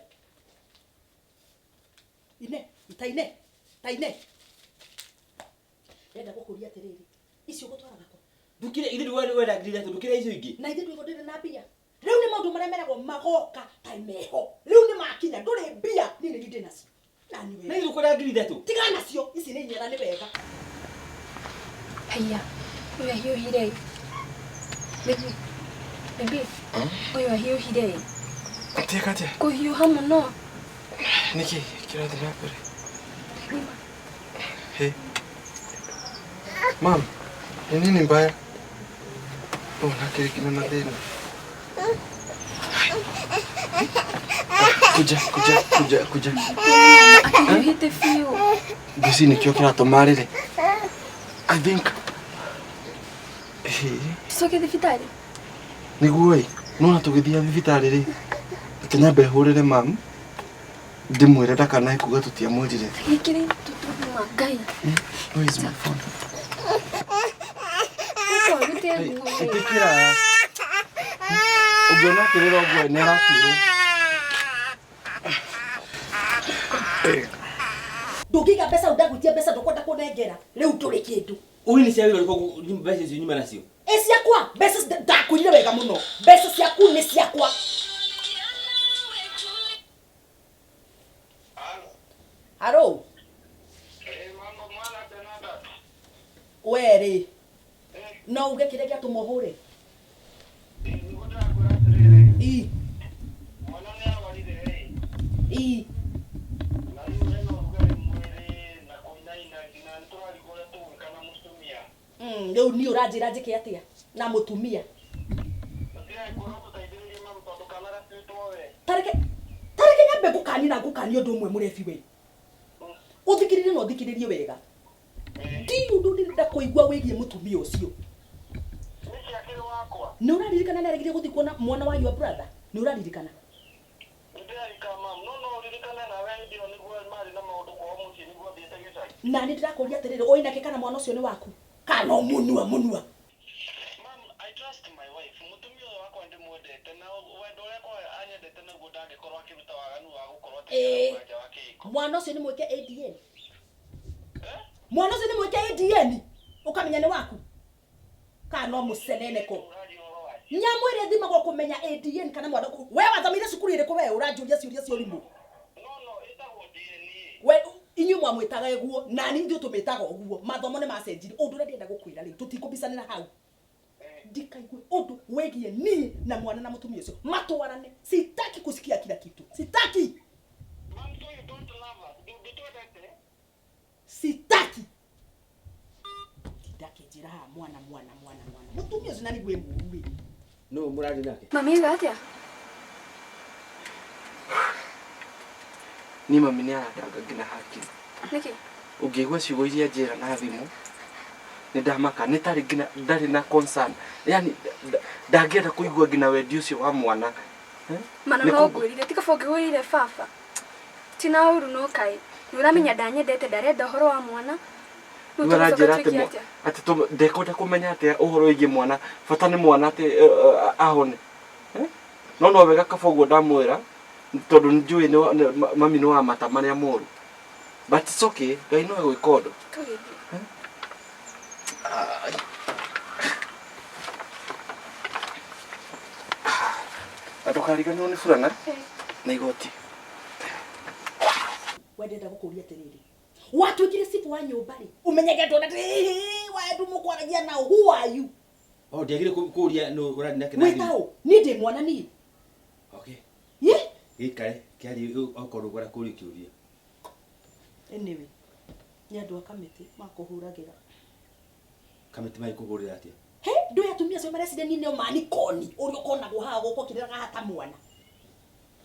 Taine. Enda gukuria tiriri. Icio gutwara gako. Dukire ile duwale wala grida tu dukire icio ingi. Na ithu ndire na bia. Riu ni maundu maria meragwo magoka taimeho. Riu ni makinya ndure bia ni ndi nacio. Nani we? Na ile ukora grida tu. Tigana nacio ici ni nyera ni wega. Haya. Uyu ahiuhire. Bibi. Uyu ahiuhire. Atia. Kuhiuha muno. Niki kirathi na mbere. Hey. Mom, ni nini mbaya? Nakirikina na thina. Kuja. Akihiuhite fiu. Gisi nikio kiratumarire. I think. Tucoke thibitari. Niguo no tugithia thibitari ri. Kinyambe hurire mam. Ndimwire ndakanae kuga tutiamwirire. Gikiri tutuma Ngai. Where is my phone? Tikira. Ugona kiriro gwe nera turu. Ndũngĩiga mbeca ndagũitia mbeca ndũkwenda kũnengera. Rĩu ndũrĩ kĩndũ. Uri ni ciagĩrĩirwo kũ mbeca icio nyuma nacio. Ciakwa mbeca ndakwĩrire wega mũno. Mbeca ciaku nĩ ciakwa. Haro. Weri. No uge kĩrĩa gĩatũma ũhũre. Rĩu ni ũranjĩra njĩke atĩa na mũtumia. Tareke nyambe ngũkanina ngũkania ũndũ ũmwe mũrebi we. Ũthikĩrĩrie na ũthikĩrĩrie wega. Ndiũ ndũrenda kũigua wĩgiĩ mũtumia ũcio. Nĩ ũraririkana nĩ aregire gũthiĩ kuona mwana wa your brother? Nĩ ũraririkana? Na nĩ ndĩrakũria atĩrĩrĩ, ũĩ nake kana mwana ũcio nĩ waku? Kana mũnua. Mom, I trust my wife. Mutumia wakwa ndimwendete na wendo wakwa anyendete naguo ndangĩkorwo akĩruta waganu wa gũkorwo atĩ wake. Mwana ũcio nĩ mwĩke ADN. Mwana ũcio nĩ mwĩke ADN. Ũkamenya nĩ waku. Kana mũceneneko. Nyamũ ĩrĩa thimagwo kũmenya ADN kana mwana. We wathamĩire cukuru ĩrĩkũ we ũranjũria ciũria cia ũrimũ? No, ĩtagwo DNA. We inyuĩ mwamwĩtaga ũguo na niĩ ithuĩ tũmĩtaga ũguo. Mathomo nĩ macenjire. Ũndũ ũrĩa ndĩrenda gũkwĩra rĩu tũtikũbicanĩra hau. Ndikaigue ũndũ wĩgiĩ niĩ na mwana na mũtumia ũcio matwarane. Sitaki kusikia kila kitu. Sitaki. Mom, so you don't love us. Do that. Sitaki. Ndakĩnjĩra mwana. Mũtumia ũcio nani gwĩ mũũĩ. No mũrari nake. Mami ega atĩa? Ni mami nĩ arandaga nginya hakiri. Nĩkĩ? Ũngĩigua ciugo iria njĩra na thimũ nĩ ndamaka nĩ tarĩ nginya ndarĩ na concern. Yani ndangĩenda kũigua nginya wendi ũcio wa mwana. Mana no ngwĩrire tika foge wĩire baba. Tina ũru no kaĩ. Nĩ ũramenya ndanyendete ndarenda ũhoro wa mwana. Ũranjĩra atĩ ndekũnda kũmenya atĩa ũhoro wĩgiĩ mwana. Bata nĩ mwana atĩ ahone. No wega kaba ũguo ndamwĩra tondũ njũĩ mami nĩ wa mata marĩa moru. But it's okay. Ngai no egwĩka ũndũ. Ndũkariganĩrwo nĩ burana na igoti. Wendenda gũkũria atĩrĩrĩ. Watuĩkire sifu wa nyũmba rĩ. Ũmenyege ndona wendu mũkwaragia nao. Who are you? Ndiagire kũria no ũrari nake na. Wĩtao, niĩ ndĩ mwana niĩ. Okay. Ye? Gĩkare kĩari okorwo gwara kũria kĩũria. Anyway, nĩ andũ a kamĩtĩ makũhũragĩra. Kamĩtĩ mai kũhũrĩra atĩa? He, ndũĩ atumia acio marecirĩni nĩo manikoni. Ũrĩa ũkonagwo haha gũkũ kĩrĩraga hata mwana.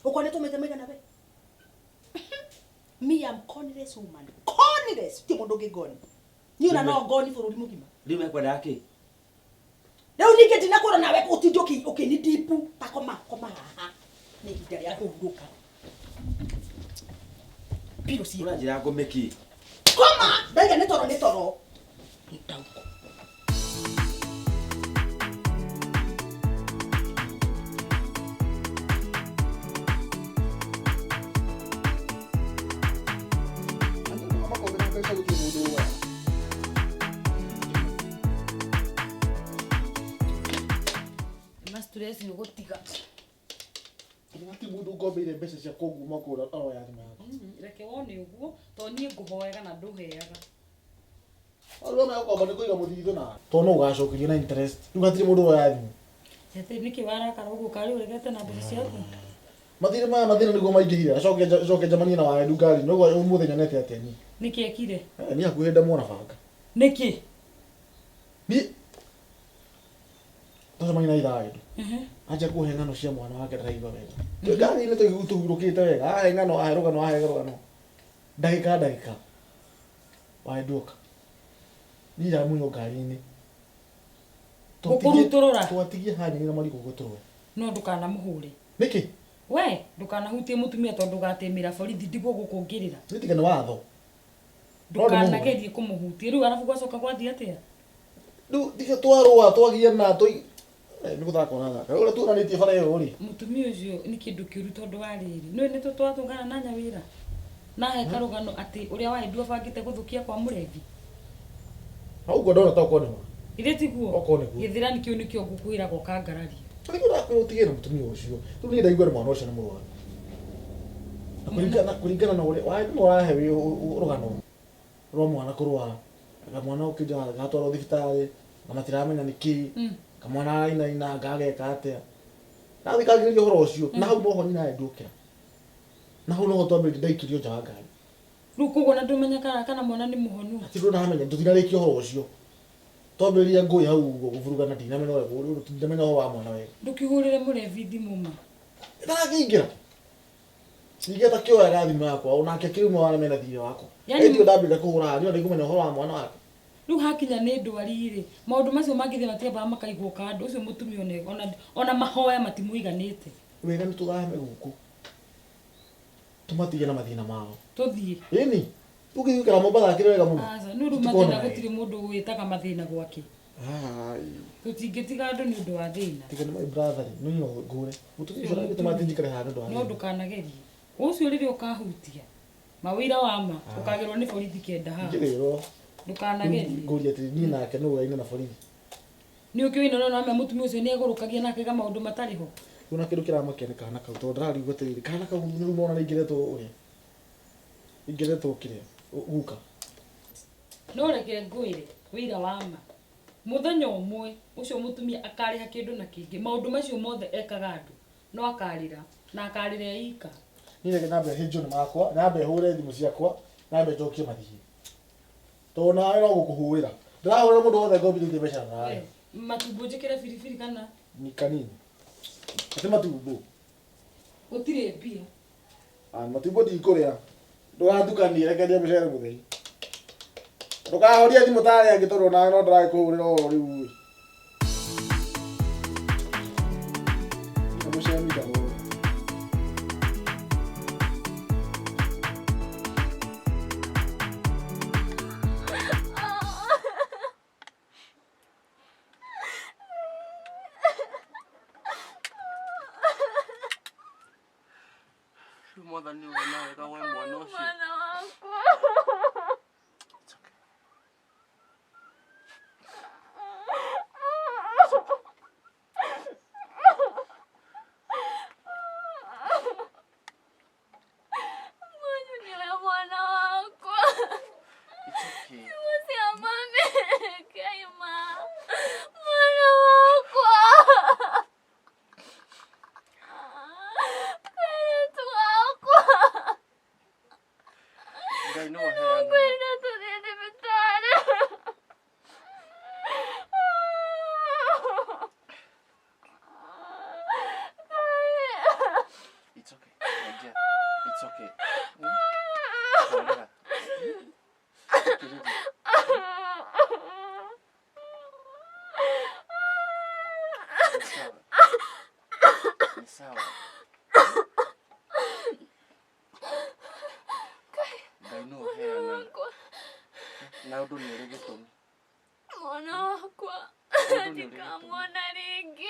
Ũkonetwo maita maigana we? Me am conless woman. Conless. Ti mũndũ ũngĩ ngoni. Niĩ ona no ngoni bũrũri mũgima. Rĩu mekwendaga kĩ? Rĩu ningĩ ndinakũrwo nawe ũtindio ũkĩni dipu. Ta koma haha. Nĩ ihinda rĩa kũhurũka. Piro si ũranjĩra ngome kĩ? Koma! Ndaiga nĩ toro. Ndauko. Stress ni gũtiga. Ti mũndũ ngombeire mbeca cia kũnguma kũra oya thimũ yaku. Reke wone ũguo to niĩ ngũhoyaga na ndũheaga. Ũrona ũkomba nĩ kũiga mũthithũ na. Tono ũgacokerio na interest. Rĩu hatirĩ mũndũ oya thimũ. Yate nĩkĩ warakara ũguo kari ũregete na mbeca ciaku. Mathĩna nĩguo maingĩhire. Acoke njamanie na waendu ngari. Noguo ũmũthĩ nyonete atĩa ni. Nĩkĩ ekire? Ni hakuhĩ ndamwona banga. Nĩkĩ? Ni tũcemania na ithaĩndũ. Acha kuhe ng'ano cia mwana wake ndaraigua wega. Ngari ile tũhurũkĩte wega. Ahe ng'ano ahe rũgano. Ndagĩka. Waenduka. Nira muno ngari-inĩ. Gũkũrutũrũra. Twatigie hanyina marigũ gũtũrwe. No ndũkanamũhũre. Nĩkĩ? We, ndũkanahutie mũtumia tondũ ũgatĩmĩra borithi ndigwo gũkũngĩrĩra. Nĩtigane watho. Ndũkanagerie kũmũhutia. Rĩu arabu gwacoka gwathiĩ atĩa? Rĩu tige twarũa twagia na nĩ gũthaka na thaka. Ũrĩa tuonanĩtie bara ĩyo rĩ. Mũtumia ũcio nĩ kĩndũ kĩũru tondũ wa rĩrĩ. Nĩ twatũngana na nyawĩra. Na he karugano ati uria wa ndu bangite guthukia kwa murevi. Hau godona ta ukone ma. Ile tiguo. Okone ku. Githirani kiu nikio ngukwira go kangararia. Tulikura kutigera mutumia ucio. Tu ni ndaigwa mwana ucio ni murwaru. Kuringana na ule wa ndu wahe rugano. Ro mwana kurwara. Mwana ukija gatwaro thibitari na matiramenya niki. Kamwana ina ngageka atia. Na thikagiriria horo ucio na hau noho ni nae ndukira. Na hau noho twambe ndaikirio nja wa ngari. Riu koguo na ndumenya kana mwana ni muhonu. Ati ndo namenya tutinarikio horo ucio. Twambiria ngui hau guvurugana ndinamenya wega uri ndamenya ho wa mwana wega. Ndukihurire murevi thimu ma. Ndakingira. Nigeta kioya gathima yakwa onake kirimo wana mena thire wako. Ndio ndambira kuhura ndio ndigumenya horo wa mwana wake. Riu hakinya ni ndwari ri maundu macio magithe matiamba makaigwo kandu ucio mutumia ona mahoya matimuiganite. Wega ni tuthame guku. Tumatige na mathina mao. Tuthie. Ini. Tugikara Mombasa kire wega muno. Asa nuru mathina gutiri mundu gwitaga mathina gwake. Ai. Tutingitiga andu ni undu wa thina. Tiga ni my brother no ngure. Mutumia ucio ndio tumatinjikare hano ndo. No ndukanagerie. Ucio riri ukahutia. Mawira wama ukagirwo ni borithi kenda ha. Ngiriro. Ndukanagerie. Nguri ati ni nake no waina na borithi. Ni ukio ino no ame mutumia ucio ni egurukagia nake ga maundu matariho. Kuna kindu kiramakene kana kau to ndarari gweterire kana kau ni mona ingiretwo uri. Ingiretwo kire guka. No reke ngwire wira wama. Muthenya umwe ucio mutumia akariha kindu na kingi maundu macio mothe ekaga andu no akarira na akarire ika. Ni reke nambe hinjo ni makwa nambe hure thimu ciakwa nambe njokie mathii. To na no gukuhuira. Ndahura mundu wothe ngobithite mbeca nawe. Matumbo njikire biribiri kana ni kanini. Ati matumbo. Gutire mbia. Matumbo ndi kuria. Ndugatukanie reke ndie mecere muthei. Ndukahoria thimu tare angitoro na no ndrai kuhurira o riu. Mecere mi ndaro. Mwathani wena wega we mwana ucio. Mwana wakwa. Mwana mwana wakwa. Usiamame Kaima. Mwana wakwa. Ngai no heana. Kwenda tuthie thibitari. It's okay. It's okay. Tulia. Ni sawa. Ngai no heana. Na undu ni uri gitumi. Mwana wakwa. Ndikamwona ringi.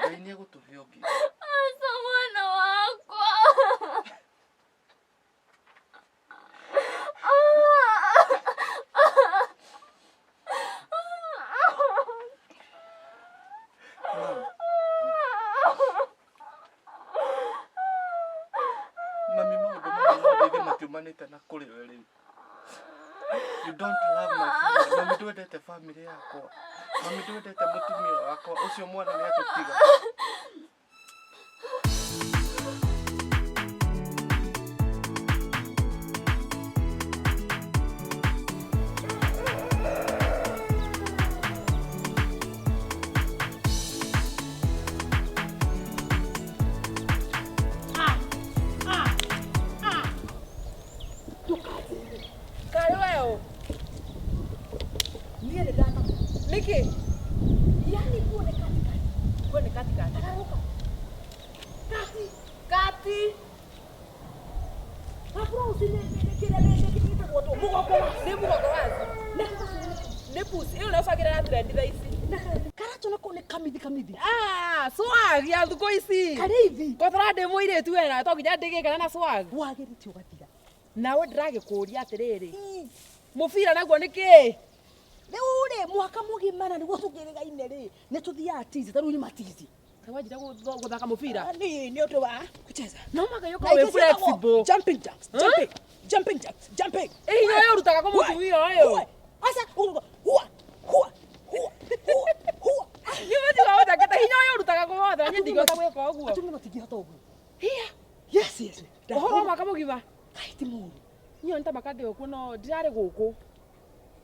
Ngai ni agutuvia ungi. Asa mwana wakwa. Mami maundu mothe matiumanite na kuri we riu. You don't love my family. Mami ndwendete family yakwa. Mami ndwendete mutumia wakwa. Ucio mwana ni atutiga. Niki? Yani kuone katikati. Kuone katikati. Tararuka. Kati. Hakuna usine kile moto. Mugoko wazi. Ne pusi. Iyo nafagira na trend thaisi. Karacho nako ne kamidi. Swag ya thuko ici. Kare hivi. Kothara ndemo ile tu wena to nginya ndige kana na swag. Wagiriti ugatiga. nawe ndiragikuria atiriri mubira naguo niki Riu mwaka mugima na niguo tugirigaine ri ni tuthiaga tizi taru ni matizi kawajira guthaka mubira ni undu wa kucheza no magayoka we flexible jumping jacks jumping hiyo yo rutaga ko mutumia oyo asa huwa ni mati wa wata kata hiyo yo rutaga ko wata nyi ndigota gweka uguo atumia matingihota uguo hiya yes oho mwaka mugima kaiti mu nyo nta makande okuo no ndirari guku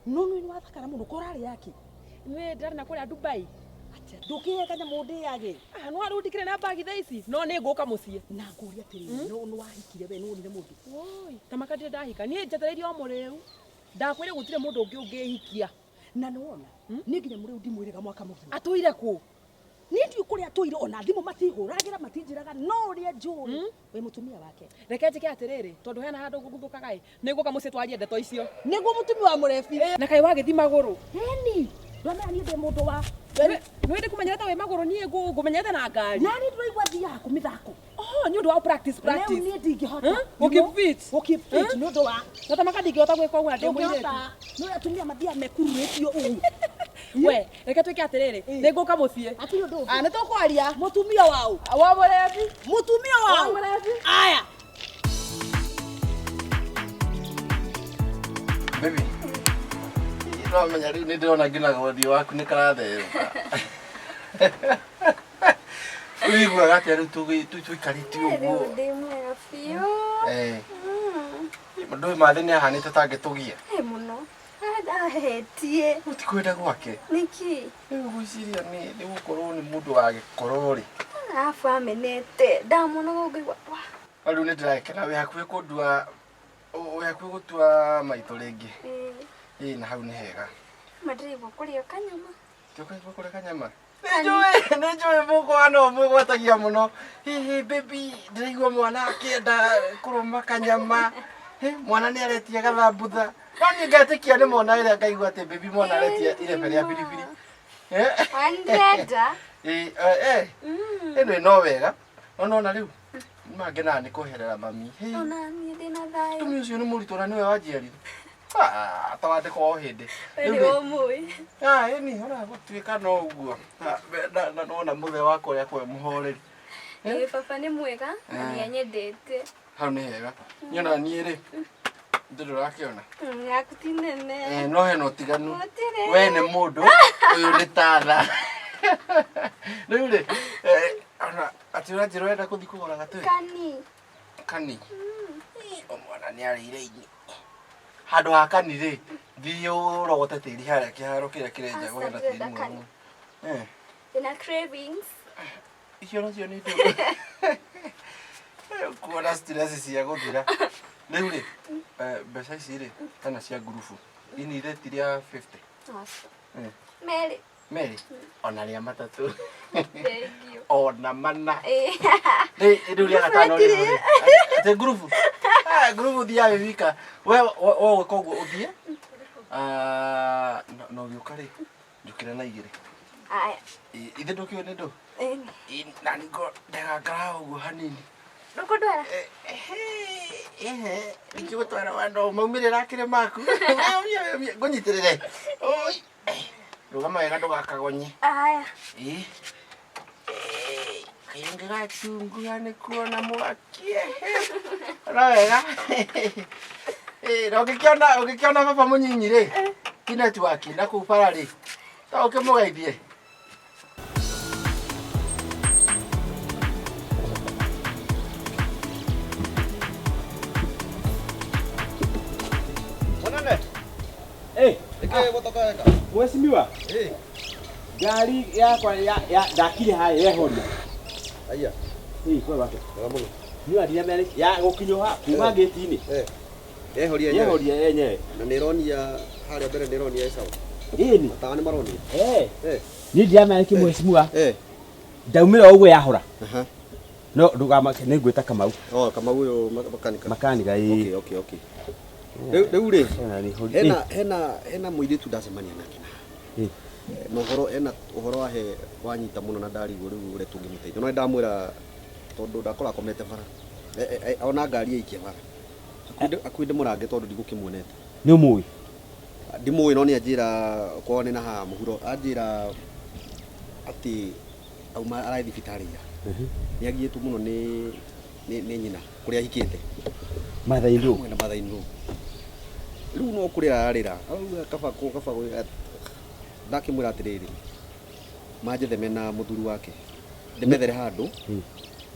no ni wathakara muno korari yake we ndirari na kuria Dubai atia ndukiyeka nyamu ndiyage no arundikire na bagi thaici no ni nguka mucie na nguria atiri no wahikire we nonire mundu oi ta makande ndahika ni njetereirie o muriu ndakwire gutire mundu ungi ungihikia na nona ni nginya muriu ndimwiriga mwaka mugima atuire ku ni ndi kuria atuire ona thimu matihuragira matinjiraga no ria njuri we mutumia wake reke njike atiriri tondu hena handu nguthukaga niguka mucie twarie ndeto icio niguo mutumia wa murebi na kai wagithi maguru heni ndamenya ni ndi mundu wa nwende kumenyerete we maguru nie ngumenyerete na ngari nani ndiraigua thia ku mithako ni undu wa practice leo ni ndingihota ukip fit ni undu wa na tamaka ndingihota gwika uguo na ndimwirete no atumia mathia mekururitio uu we reke twike atiriri ninguka mucie ati undu ni tukwaria mutumia wao wa murebi mutumia wao aya baby no menya riu ni ndirona ngina gothi waku ni karatherũka uiguaga atia riu tuikarĩte ũguo ndimwega biũ ndũĩ mathĩ nĩ ahanĩte ta angĩtũgia mũno ahetie ũtikwenda gwake nĩkĩ rĩu gwĩciria nĩ gũkorwo nĩ mũndũ wa gĩkoro rĩ arabu amenete ndamuonaga ũngĩigua rĩu nĩ ndĩrakena wĩ hakuhĩ kũndua wĩ hakuhĩ gũtua maitho rĩngĩ na hau nĩ hega madirigwo kũrĩa kanyama tũkaigua kũrĩa kanyama nĩ njũĩ mũkwa no mwĩgwatagia mũno hihi baby ndĩraigua mwana akĩenda kũrũma kanyama mwana nĩ aretia gathambutha no niĩ ngetĩkia nĩ mona ĩrĩa ngaigua atĩ baby mwana aretia irebe rĩa biribiri ndĩrenda ĩno ĩno wega ona rĩu mangenaga nĩ kũherera mami ona niĩ ndĩna thayũ tũmi ũcio nĩ mũritũ na nĩwe wanjiaritho atawandĩka o hĩndĩ ĩni ona gũtuĩka no ũguo na nona mũthe wakwa ũrĩa kwe mũhoreri baba nĩ mwega na nĩanyendete hau nĩ hega nyona niĩ rĩ ndĩrĩ ũrakĩona yaku ti nene no hena ũtiganu we nĩ mũndũ ũyũ nĩ tatha rĩu rĩ ona atĩ ũranjĩra ũrenda gũthiĩ kũgũra gatũĩ kani o mwana nĩ arĩire ini handũ ha kani rĩ thiĩ ũrogote tĩri harĩa kĩharo kĩrĩa kĩrenja gwetha tĩri mũno ĩna cravings icio nacio nĩ ndũ kuona stress cia gũthira rĩu rĩ mbeca ici rĩ kana cia ngurubu ini ireti rĩa 50 Mary ona rĩa matatũ ona mana rĩu rĩa gatano rĩu atĩ ngurubu ngurubu thiaga wika we gwĩka ũguo ũthiĩ no gĩũka rĩ njũkĩra na igĩrĩ ithe ndũkĩũĩ nĩ ndũ na nĩko ndegangara ũguo hanini ndũkũndwara ingĩgũtwara wando maumĩrĩra akĩrĩ maku ngũnyitĩrĩre rũgama wega ndũgakagonye kayonge gachunguya nĩ kuona mwaki ona wega na ũngĩkĩona baba mũnyinyi rĩ ti netiwaki na kũu bara rĩ ta ũkĩmũgeithie Mheshimiwa. Gari yakwa ya ndakire haya yehoria. Aya. Kwa wake. Ni adia mere ya gukinyoha kuma gate-ini. Yehoria yenyewe. Yehoria yenyewe. Na nironia haria mbere nironia sawa. Ini. Matawa ni maronia. Ni dia mere ki mheshimiwa. Ndaumira uguo yahora. No ndugama ni ngwita Kamau. Kamau uyo makanika. Makanika Okay. Rĩu rĩ hena mũirĩtu ndacemania nake na ũhoro wahe wanyita mũno na ndarigwo rĩu ũrĩa tũngĩmũteithia no ndamwĩra tondũ ndakora akomete bara ona ngari yaikia bara akwende murange tondu ndigukimwonete ni umuwi ndimuwi no ni anjira kwao ni na ha muhuro anjira ati auma arai thibitari ira ni agiyetu muno ni nyina kuria hikite mathairu na mathairu riu no kurira arira auga kaba ndakimwira atiriri manjethe mena muthuri wake ndimethere handu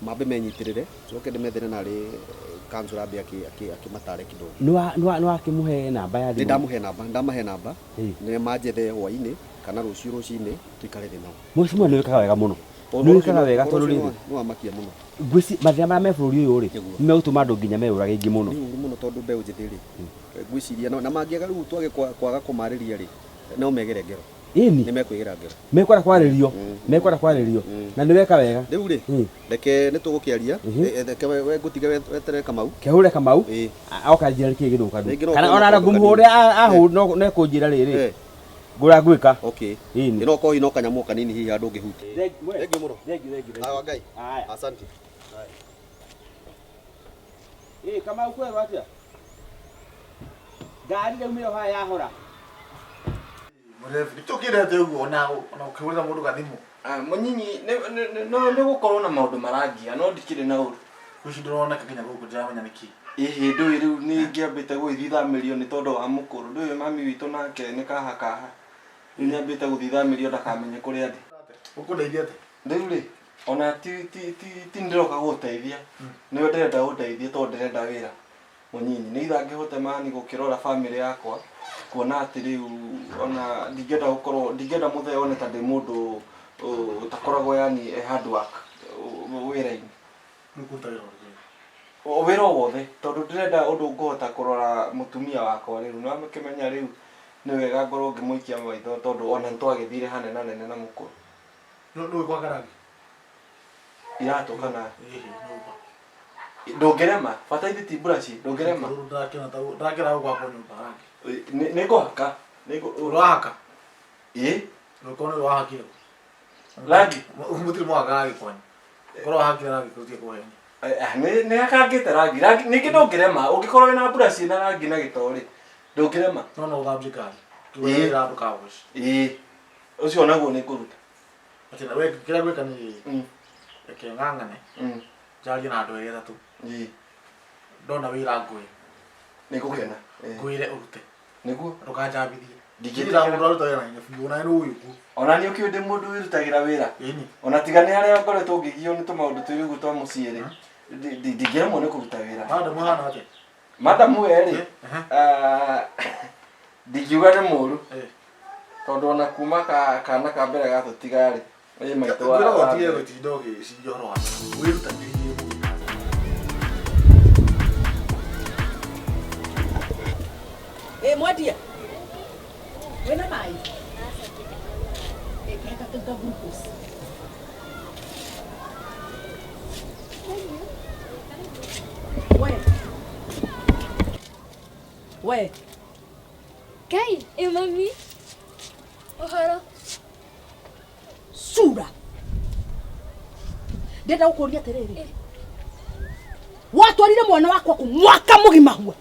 mambe menyitirire coke ndimethere nari kansura ambe akimatare kidogo no akimuhe namba ya thimu ndamahe namba ne manjethe hwaini kana ruciini tuikare thi nao mucimo ni wikaga wega muno ni wikaga wega tondu ri no amakia muno ngwisi mathia ma me bururi uyu ri me utuma andu nginya me urage ingi muno muno tondu mbeu njithiri ngwiciria na mangiaga riu twage kwaga kumariria ri no megere ngero ini ni mekwigira ngero mekwara kwaririo na ni weka wega riu ri reke nitugukiaria reke we ngutige wetere Kamau kehure Kamau oka njira ki githuka kana ona na ngumuhure ahu no kunjira riri ngura gwika okay ini no ko ino kanyamu kanini hihi andu ngihuti thengi muno awa ngai asante Kamau kweru atia ngari rĩu mĩo haya yahora murefu tukirete uguo ona ukiweza mundu gathimu munyinyi no gukorwo na maundu marangia no ndikire na uru kushindorona kakinya guku jamenya niki ihi ndu riu ni ngiambite gwithithamirio ni tondu wa mukuru ndu mami witu nake ni kaha ni ambite guthithamirio ndakamenye kuria ndi ukundeithia ate riu ri ona ti ndiroka guteithia ni ndenda guteithia tondu ndenda wira munyinyi ni itha ngihote mani gukirora family yakwa kuona ati riu ona ndingenda muthe one ta ndi mundu utakoragwo yani hard work wira-ini wira wothe tondu ndirenda undu ngihota kurora mutumia wakwa riu no amekimenya riu ni wega ngorwo ngimuikia maitho tondu ona ntwagithire hanene na mukuru no kwa karangi iratu kana ndongerema fataithi ti burashi ndongerema ndakira kwa nyumba rangi niguhaka urahaka no no wahakire rangi umutiri mwagari kwani koro hakira rangi kutie kuhenya ni akangite rangi ningi ndongerema ungikorwo wina burashi na rangi na gitori ndongerema no uthamje kari tuwira ndo kawosh ucio naguo ni kuruta ati na we kira gweka ni eke ngangane jari na andu eri athatu ndona wira ngui nikukena nguire urute niguo ndukanjambithie ndikira mundu aruta wira na nyabiu na ni uyu ku ona ni ukiu ndi mundu wirutagira wira ona tiga ni aria ngoretwo ngigio ni tumaundu turigu twa muciiri ndingiremwo ni kuruta wira madam hana ate madam eri ndingiuga ni muru tondu ona kuma kana ka mbere gatutiga ri maitũ wa ndio gutidoge sijoro wiruta ndingi mwadia wena mai kaka kaka grupos we Kai, mami uhoro sura ndenda gukuria atiriri watwarire mwana wakwa ku mwaka mugima huwa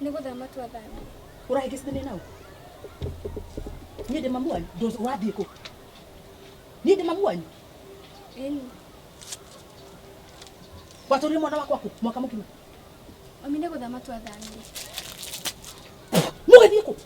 ni guthama twathami urahigicithania nao ni ndi mamu wanyu ndozo wathie ku ni ndi mamu wanyu watwarire mwana wakwa ku mwaka mugima mami ni guthama twathami mugithie ku